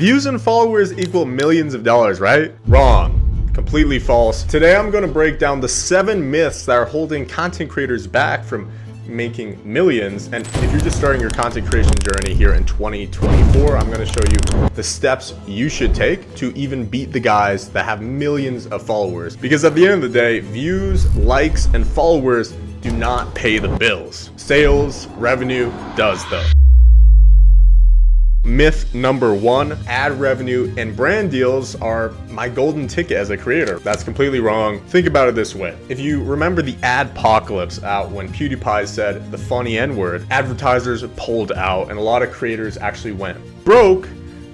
Views and followers equal millions of dollars, right? Wrong. Completely false. Today I'm going to break down the 7 myths that are holding content creators back from making millions. And if you're just starting your content creation journey here in 2024, I'm going to show you the steps you should take to even beat the guys that have millions of followers. Because at the end of the day, views, likes, and followers do not pay the bills. Sales, revenue does though. Myth number 1, ad revenue and brand deals are my golden ticket as a creator. That's completely wrong. Think about it this way. If you remember the adpocalypse out when PewDiePie said the funny N-word, advertisers pulled out and a lot of creators actually went broke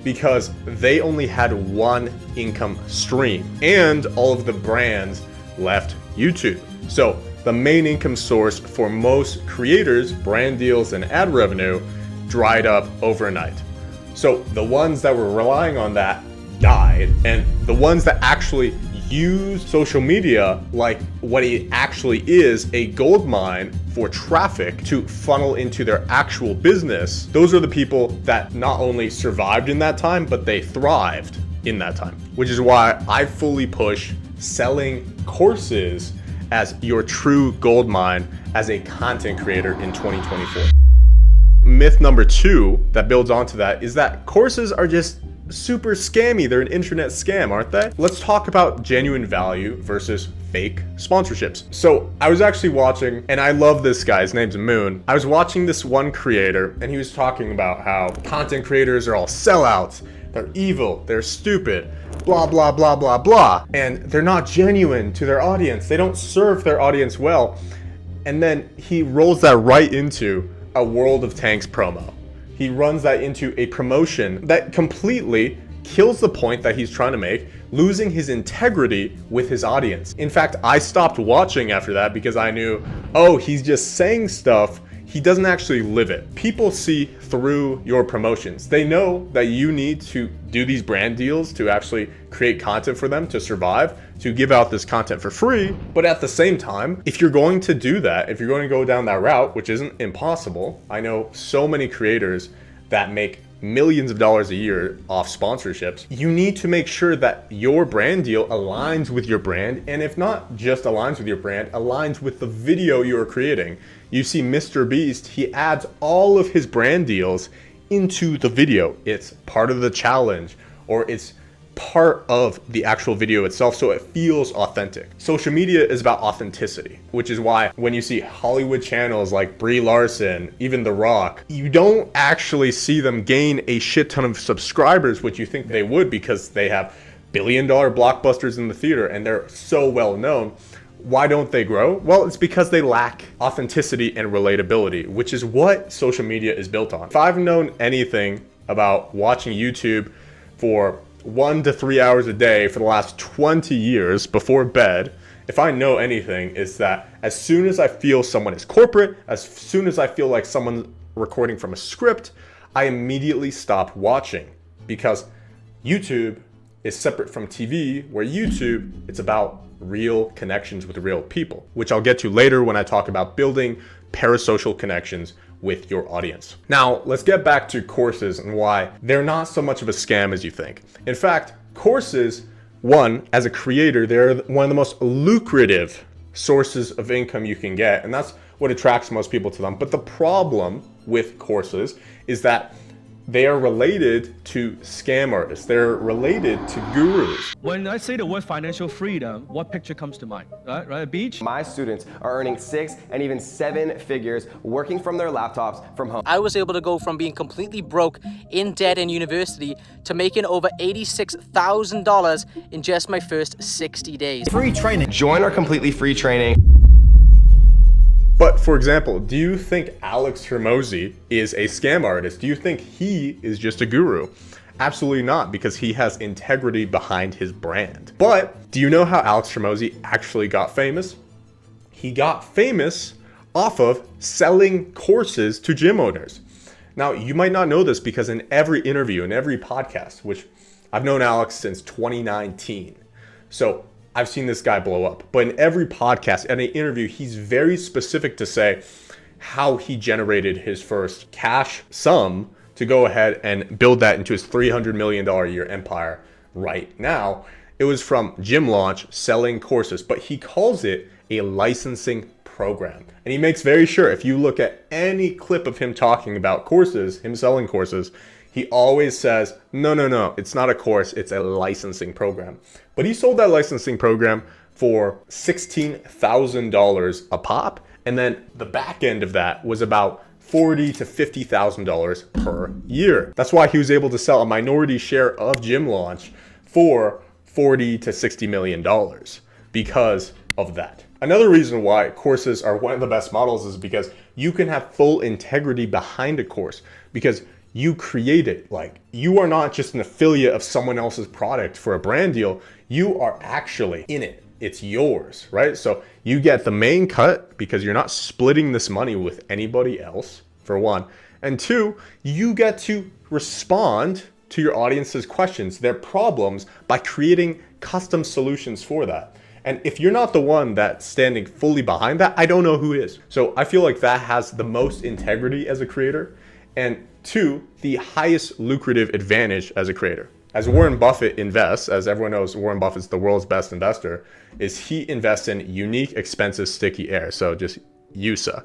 because they only had one income stream and all of the brands left YouTube. So the main income source for most creators, brand deals and ad revenue, dried up overnight. So the ones that were relying on that died, and the ones that actually use social media like what it actually is, a gold mine for traffic to funnel into their actual business, those are the people that not only survived in that time, but they thrived in that time. Which is why I fully push selling courses as your true gold mine as a content creator in 2024. Myth number 2 that builds onto that is that courses are just super scammy. They're an internet scam, aren't they? Let's talk about genuine value versus fake sponsorships. So I was actually watching, and I love this guy, his name's Moon. I was watching this one creator and he was talking about how content creators are all sellouts. They're evil, they're stupid, blah, blah, blah, blah, blah. And they're not genuine to their audience. They don't serve their audience well. And then he rolls that right into a World of Tanks promo. He runs that into a promotion that completely kills the point that he's trying to make, losing his integrity with his audience. In fact, I stopped watching after that because I knew, oh, he's just saying stuff. He doesn't actually live it. People see through your promotions. They know that you need to do these brand deals to actually create content for them to survive, to give out this content for free. But at the same time, if you're going to do that, if you're going to go down that route, which isn't impossible, I know so many creators that make millions of dollars a year off sponsorships, you need to make sure that your brand deal aligns with your brand. And if not just aligns with your brand, aligns with the video you're creating. You see Mr. Beast, he adds all of his brand deals into the video. It's part of the challenge, or it's part of the actual video itself, so it feels authentic. Social media is about authenticity, which is why when you see Hollywood channels like Brie Larson, even The Rock, you don't actually see them gain a shit ton of subscribers, which you think they would because they have billion-dollar blockbusters in the theater and they're so well known. Why don't they grow? Well, it's because they lack authenticity and relatability, which is what social media is built on. If I've known anything about watching YouTube for 1 to 3 hours a day for the last 20 years before bed, if I know anything, it's that as soon as I feel someone is corporate, as soon as I feel like someone's recording from a script, I immediately stop watching, because YouTube is separate from TV, where YouTube, it's about real connections with real people, which I'll get to later when I talk about building parasocial connections with your audience. Now, let's get back to courses and why they're not so much of a scam as you think. In fact, courses, one, as a creator, they're one of the most lucrative sources of income you can get, and that's what attracts most people to them. But the problem with courses is that they are related to scam artists. They're related to gurus. When I say the word financial freedom, what picture comes to mind? Right? A beach? My students are earning 6 and even 7 figures working from their laptops from home. I was able to go from being completely broke, in debt in university, to making over $86,000 in just my first 60 days. Free training. Join our completely free training. But for example, do you think Alex Hormozi is a scam artist? Do you think he is just a guru? Absolutely not, because he has integrity behind his brand. But do you know how Alex Hormozi actually got famous? He got famous off of selling courses to gym owners. Now, you might not know this because in every interview, in every podcast, which I've known Alex since 2019. So I've seen this guy blow up, but in every podcast and an interview, he's very specific to say how he generated his first cash sum to go ahead and build that into his $300 million a year empire right now. It was from gym launch, selling courses, but he calls it a licensing program. And he makes very sure, if you look at any clip of him talking about courses, him selling courses, he always says, no, it's not a course, it's a licensing program. But he sold that licensing program for $16,000 a pop. And then the back end of that was about $40,000 to $50,000 per year. That's why he was able to sell a minority share of gym launch for $40 to $60 million because of that. Another reason why courses are one of the best models is because you can have full integrity behind a course because you create it. Like, you are not just an affiliate of someone else's product for a brand deal. You are actually in it. It's yours, right? So you get the main cut because you're not splitting this money with anybody else, for one. And two, you get to respond to your audience's questions, their problems, by creating custom solutions for that. And if you're not the one that's standing fully behind that, I don't know who is. So I feel like that has the most integrity as a creator, and two, the highest lucrative advantage as a creator. As Warren Buffett invests, as everyone knows, Warren Buffett's the world's best investor, is he invests in unique, expensive, sticky air. So just USA,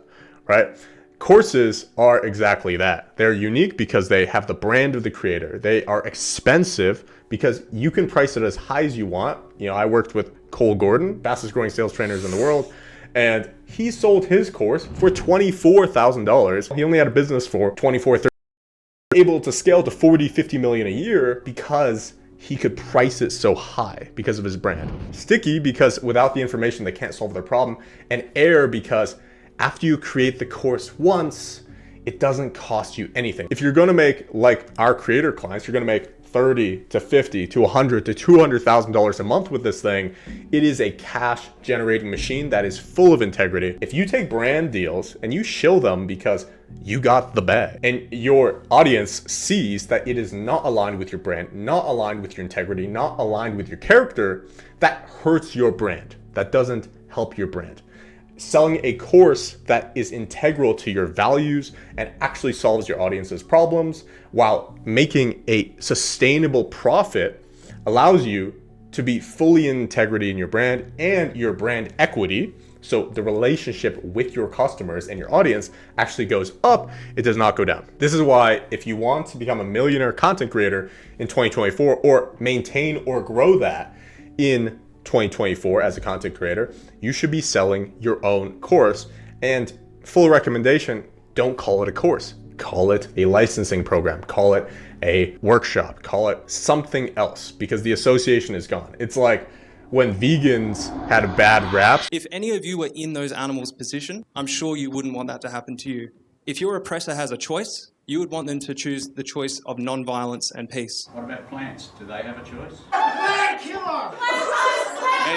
right? Courses are exactly that. They're unique because they have the brand of the creator. They are expensive because you can price it as high as you want. You know, I worked with Cole Gordon, fastest growing sales trainers in the world, and he sold his course for $24,000. He only had a business for 24, 30, able to scale to 40, 50 million a year because he could price it so high because of his brand. Sticky because without the information, they can't solve their problem. And air because after you create the course once, it doesn't cost you anything. If you're gonna make, like our creator clients, you're gonna make $30,000 to $50,000 to $100,000 to $200,000 a month with this thing, it is a cash generating machine that is full of integrity. If you take brand deals and you shill them because you got the bag and your audience sees that it is not aligned with your brand, not aligned with your integrity, not aligned with your character, that hurts your brand. That doesn't help your brand. Selling a course that is integral to your values and actually solves your audience's problems while making a sustainable profit allows you to be fully in integrity in your brand and your brand equity. So the relationship with your customers and your audience actually goes up. It does not go down. This is why if you want to become a millionaire content creator in 2024 or maintain or grow that in 2024 as a content creator, you should be selling your own course. And full recommendation, don't call it a course. Call it a licensing program. Call it a workshop. Call it something else because the association is gone. It's like when vegans had a bad rap. If any of you were in those animals' position, I'm sure you wouldn't want that to happen to you. If your oppressor has a choice, you would want them to choose the choice of non-violence and peace. What about plants? Do they have a choice?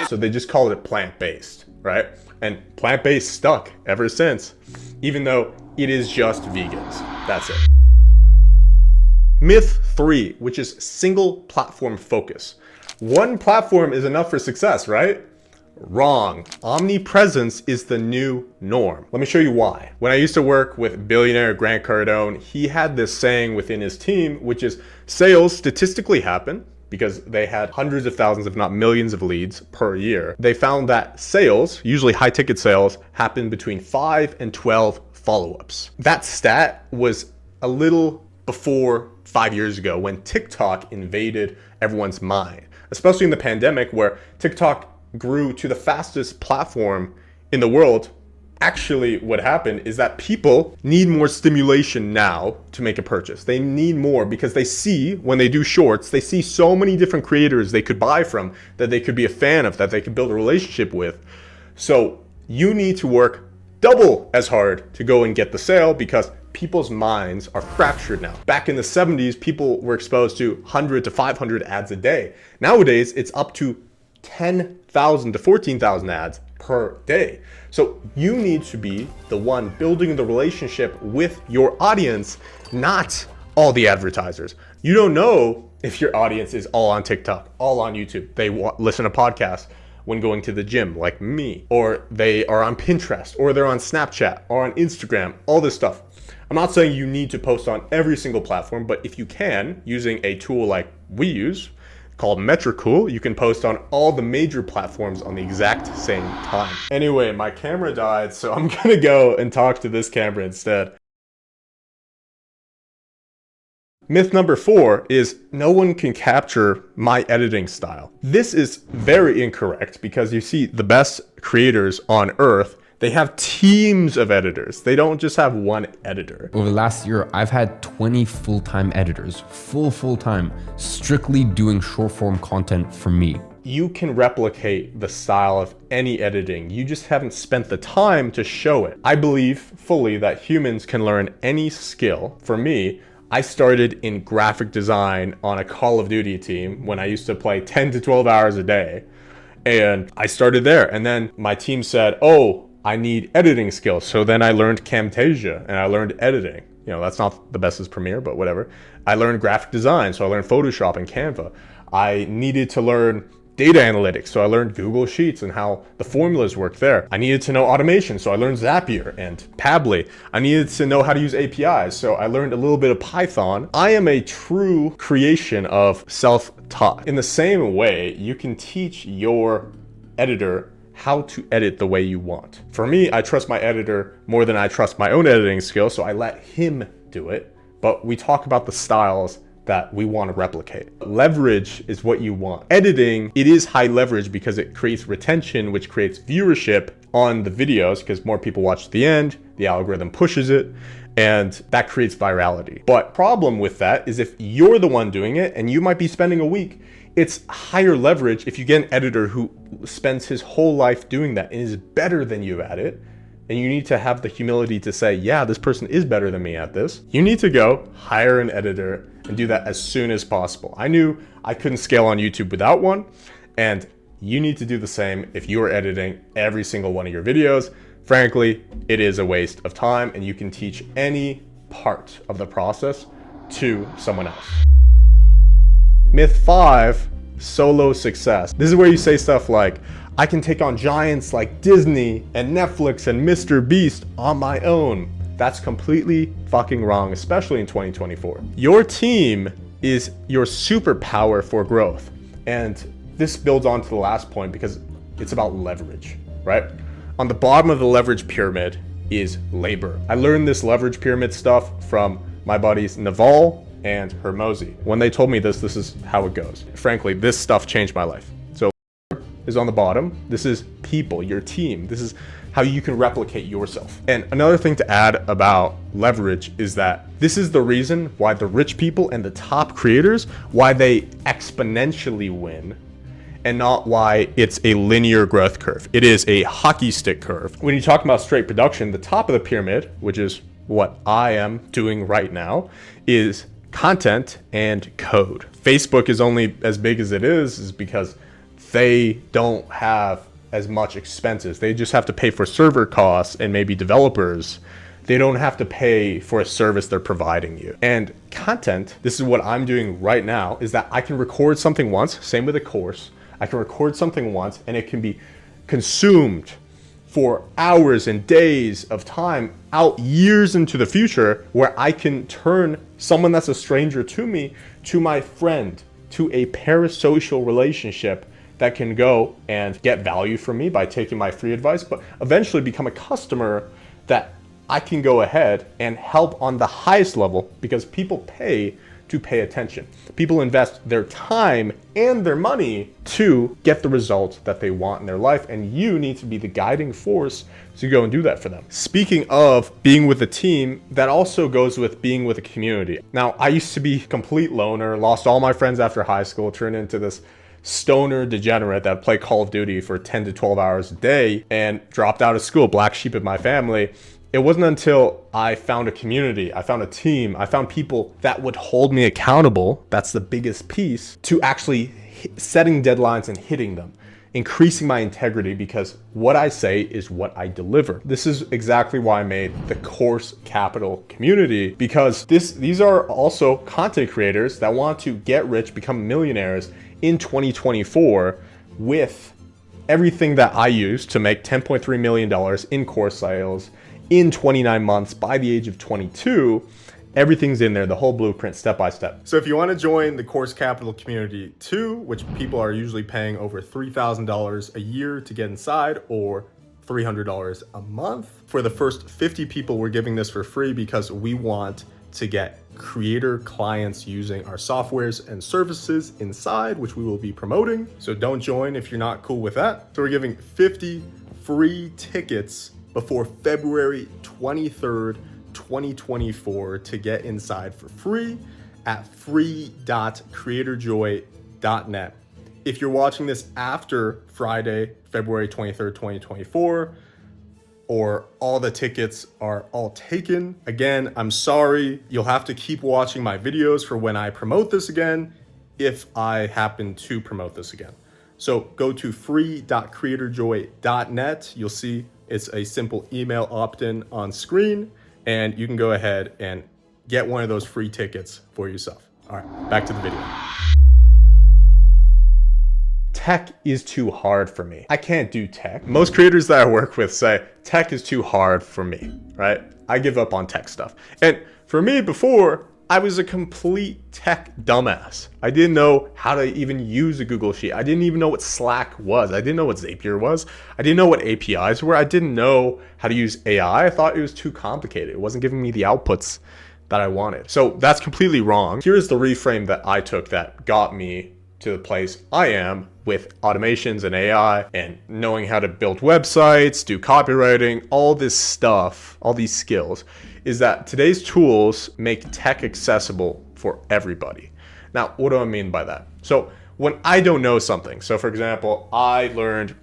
So they just call it plant-based, right? And plant-based stuck ever since, even though it is just vegans. That's it. Myth 3, which is single platform focus. One platform is enough for success, right? Wrong. Omnipresence is the new norm. Let me show you why. When I used to work with billionaire Grant Cardone, he had this saying within his team, which is sales statistically happen because they had hundreds of thousands, if not millions of leads per year. They found that sales, usually high ticket sales, happen between 5 and 12 follow-ups. That stat was a little before 5 years ago when TikTok invaded everyone's mind, especially in the pandemic where TikTok grew to the fastest platform in the world. Actually, what happened is that people need more stimulation now to make a purchase. They need more because they see, when they do shorts, they see so many different creators they could buy from, that they could be a fan of, that they could build a relationship with. So you need to work double as hard to go and get the sale because people's minds are fractured now. Back in the 70s, people were exposed to 100 to 500 ads a day. Nowadays, it's up to 10,000 to 14,000 ads per day. So you need to be the one building the relationship with your audience, not all the advertisers. You don't know if your audience is all on TikTok, all on YouTube. They listen to podcasts when going to the gym, like me, or they are on Pinterest, or they're on Snapchat, or on Instagram, all this stuff. I'm not saying you need to post on every single platform, but if you can, using a tool like we use called Metricool, you can post on all the major platforms on the exact same time. Anyway, my camera died, so I'm gonna go and talk to this camera instead. Myth number 4 is no one can capture my editing style. This is very incorrect because you see the best creators on earth, they have teams of editors. They don't just have one editor. Over the last year, I've had 20 full-time editors, full-time, strictly doing short-form content for me. You can replicate the style of any editing. You just haven't spent the time to show it. I believe fully that humans can learn any skill. For me, I started in graphic design on a Call of Duty team when I used to play 10 to 12 hours a day. And I started there. And then my team said, oh, I need editing skills. So then I learned Camtasia and I learned editing. You know, that's not the best as Premiere, but whatever. I learned graphic design. So I learned Photoshop and Canva. I needed to learn data analytics, so I learned Google Sheets and how the formulas work there. I needed to know automation, so I learned Zapier and Pabbly. I needed to know how to use APIs, so I learned a little bit of Python. I am a true creation of self-taught. In the same way, you can teach your editor how to edit the way you want. For me, I trust my editor more than I trust my own editing skills, so I let him do it. But we talk about the styles that we want to replicate. Leverage is what you want. Editing, it is high leverage because it creates retention, which creates viewership on the videos because more people watch to the end, the algorithm pushes it, and that creates virality. But problem with that is if you're the one doing it and you might be spending a week, it's higher leverage if you get an editor who spends his whole life doing that and is better than you at it. And you need to have the humility to say, yeah, this person is better than me at this. You need to go hire an editor and do that as soon as possible. I knew I couldn't scale on YouTube without one, and you need to do the same if you are editing every single one of your videos. Frankly, it is a waste of time, and you can teach any part of the process to someone else. Myth 5, solo success. This is where you say stuff like, I can take on giants like Disney and Netflix and Mr. Beast on my own. That's completely fucking wrong, especially in 2024. Your team is your superpower for growth. And this builds on to the last point because it's about leverage, right? On the bottom of the leverage pyramid is labor. I learned this leverage pyramid stuff from my buddies Naval and Hermosi. When they told me this is how it goes. Frankly, this stuff changed my life. Is on the bottom. This is people, your team. This is how you can replicate yourself. And another thing to add about leverage is that this is the reason why the rich people and the top creators, why they exponentially win and not why it's a linear growth curve. It is a hockey stick curve. When you talk about straight production, the top of the pyramid, which is what I am doing right now, is content and code. Facebook is only as big as it is because they don't have as much expenses. They just have to pay for server costs and maybe developers. They don't have to pay for a service they're providing you. And content, this is what I'm doing right now, is that I can record something once, same with a course. I can record something once and it can be consumed for hours and days of time out years into the future where I can turn someone that's a stranger to me to my friend, to a parasocial relationship that can go and get value from me by taking my free advice, but eventually become a customer that I can go ahead and help on the highest level because people pay to pay attention. People invest their time and their money to get the results that they want in their life, and you need to be the guiding force to go and do that for them. Speaking of being with a team, that also goes with being with a community. Now, I used to be a complete loner, lost all my friends after high school, turned into this stoner degenerate that played Call of Duty for 10 to 12 hours a day and dropped out of school, black sheep in my family. It wasn't until I found a community, I found a team, I found people that would hold me accountable, that's the biggest piece, to actually setting deadlines and hitting them, increasing my integrity because what I say is what I deliver. This is exactly why I made the Course Capital community because these are also content creators that want to get rich, become millionaires in 2024 with everything that I use to make $10.3 million in course sales in 29 months by the age of 22. Everything's in there, the whole blueprint, step by step. So if you want to join the Course Capital community too, which people are usually paying over $3,000 a year to get inside, or $300 a month, for the first 50 people, we're giving this for free because we want to get creator clients using our softwares and services inside, which we will be promoting. So don't join if you're not cool with that. So we're giving 50 free tickets before February 23rd, 2024 to get inside for free at free.creatorjoy.net. If you're watching this after Friday, February 23rd, 2024, or all the tickets are all taken, again, I'm sorry. You'll have to keep watching my videos for when I promote this again, if I happen to promote this again. So go to free.creatorjoy.net. You'll see it's a simple email opt-in on screen, and you can go ahead and get one of those free tickets for yourself. All right, back to the video. Tech is too hard for me. I can't do tech. Most creators that I work with say tech is too hard for me, right? I give up on tech stuff. And for me before, I was a complete tech dumbass. I didn't know how to even use a Google Sheet. I didn't even know what Slack was. I didn't know what Zapier was. I didn't know what APIs were. I didn't know how to use AI. I thought it was too complicated. It wasn't giving me the outputs that I wanted. So that's completely wrong. Here's the reframe that I took that got me to the place I am with automations and AI and knowing how to build websites, do copywriting, all this stuff, all these skills, is that today's tools make tech accessible for everybody. Now, what do I mean by that? So when I don't know something, so for example, I learned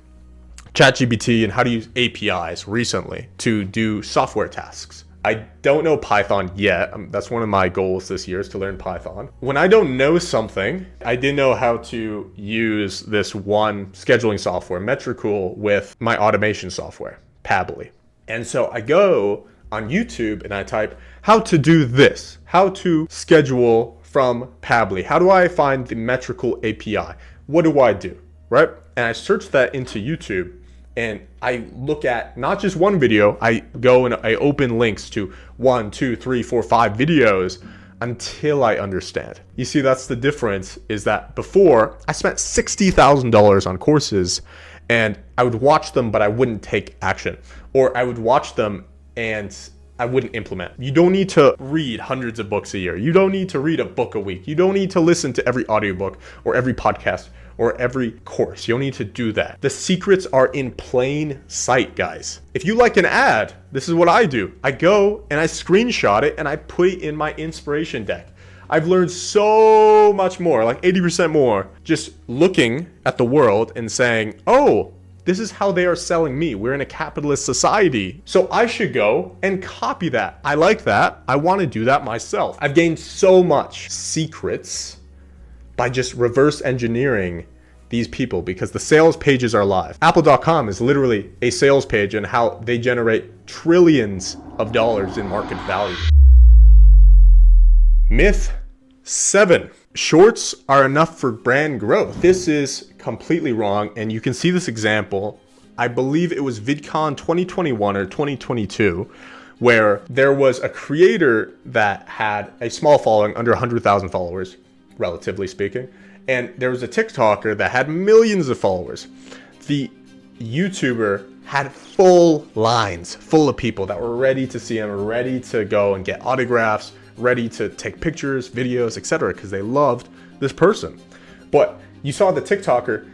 ChatGPT and how to use APIs recently to do software tasks. I don't know Python yet. That's one of my goals this year, is to learn Python. When I don't know something, I didn't know how to use this one scheduling software, Metricool, with my automation software, Pabbly. And so I go on YouTube and I type how to do this, how to schedule from Pabbly. How do I find the Metricool API? What do I do, right? And I search that into YouTube. And I look at not just one video, I go and I open links to 1, 2, 3, 4, 5 videos until I understand. You see, that's the difference, is that before I spent $60,000 on courses and I would watch them, but I wouldn't take action, or I would watch them and I wouldn't implement. You don't need to read hundreds of books a year. You don't need to read a book a week. You don't need to listen to every audiobook or every podcast or every course. You don't need to do that. The secrets are in plain sight, guys. If you like an ad, this is what I do. I go and I screenshot it and I put it in my inspiration deck. I've learned so much more, like 80% more, just looking at the world and saying, oh, this is how they are selling me. We're in a capitalist society, so I should go and copy that. I like that. I want to do that myself. I've gained so much secrets by just reverse engineering these people, because the sales pages are live. Apple.com is literally a sales page and how they generate trillions of dollars in market value. Myth 7. Shorts are enough for brand growth. This is completely wrong, and you can see this example. I believe it was VidCon 2021 or 2022, where there was a creator that had a small following, under 100,000 followers, relatively speaking, and there was a TikToker that had millions of followers. The YouTuber had full lines full of people that were ready to see him, ready to go and get autographs, ready to take pictures, videos, etc., because they loved this person. But you saw the TikToker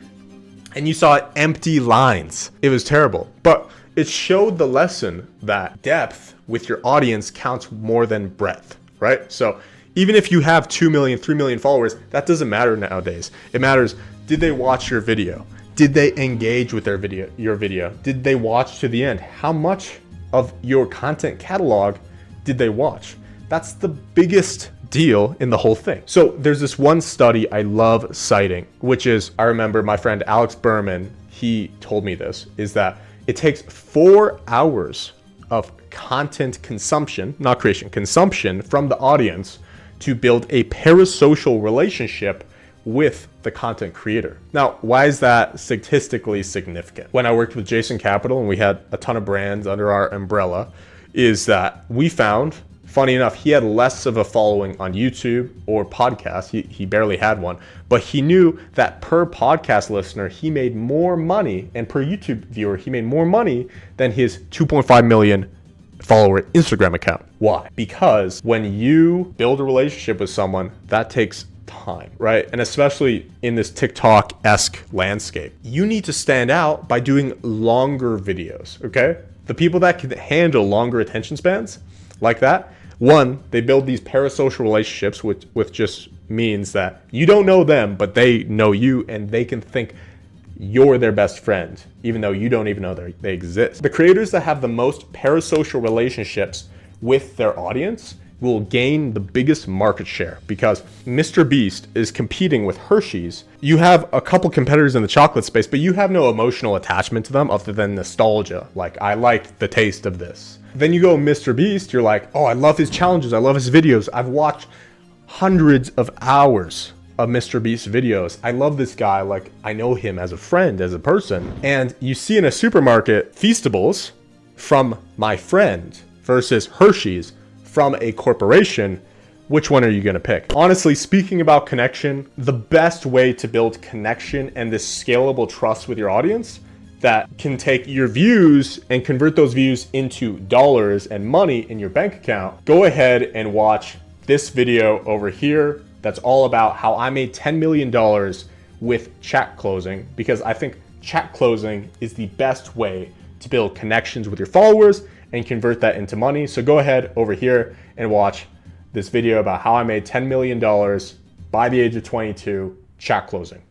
and you saw empty lines. It was terrible, but it showed the lesson that depth with your audience counts more than breadth, right? So even if you have 2 million, 3 million followers, that doesn't matter nowadays. It matters, did they watch your video? Did they engage with your video? Did they watch to the end? How much of your content catalog did they watch? That's the biggest deal in the whole thing. So there's this one study I love citing, which is, I remember my friend Alex Berman, he told me this, is that it takes 4 hours of content consumption, not creation, consumption from the audience to build a parasocial relationship with the content creator. Now, why is that statistically significant? When I worked with Jason Capital and we had a ton of brands under our umbrella, is that we found, funny enough, he had less of a following on YouTube or podcast. He barely had one, but he knew that per podcast listener, he made more money, and per YouTube viewer, he made more money than his 2.5 million follower Instagram account. Why? Because when you build a relationship with someone, that takes time, right? And especially in this TikTok-esque landscape, you need to stand out by doing longer videos, okay? The people that can handle longer attention spans like that, one, they build these parasocial relationships, which just means that you don't know them, but they know you, and they can think you're their best friend, even though you don't even know they exist. The creators that have the most parasocial relationships with their audience will gain the biggest market share, because Mr. Beast is competing with Hershey's. You have a couple competitors in the chocolate space, but you have no emotional attachment to them other than nostalgia. Like, I like the taste of this. Then you go Mr. Beast, you're like, oh, I love his challenges, I love his videos. I've watched hundreds of hours of Mr. Beast videos. I love this guy, like I know him as a friend, as a person. And you see in a supermarket, Feastables from my friend versus Hershey's from a corporation. Which one are you gonna pick? Honestly, speaking about connection, the best way to build connection and this scalable trust with your audience that can take your views and convert those views into dollars and money in your bank account, go ahead and watch this video over here. That's all about how I made $10 million with chat closing, because I think chat closing is the best way to build connections with your followers and convert that into money. So go ahead over here and watch this video about how I made $10 million by the age of 22 chat closing.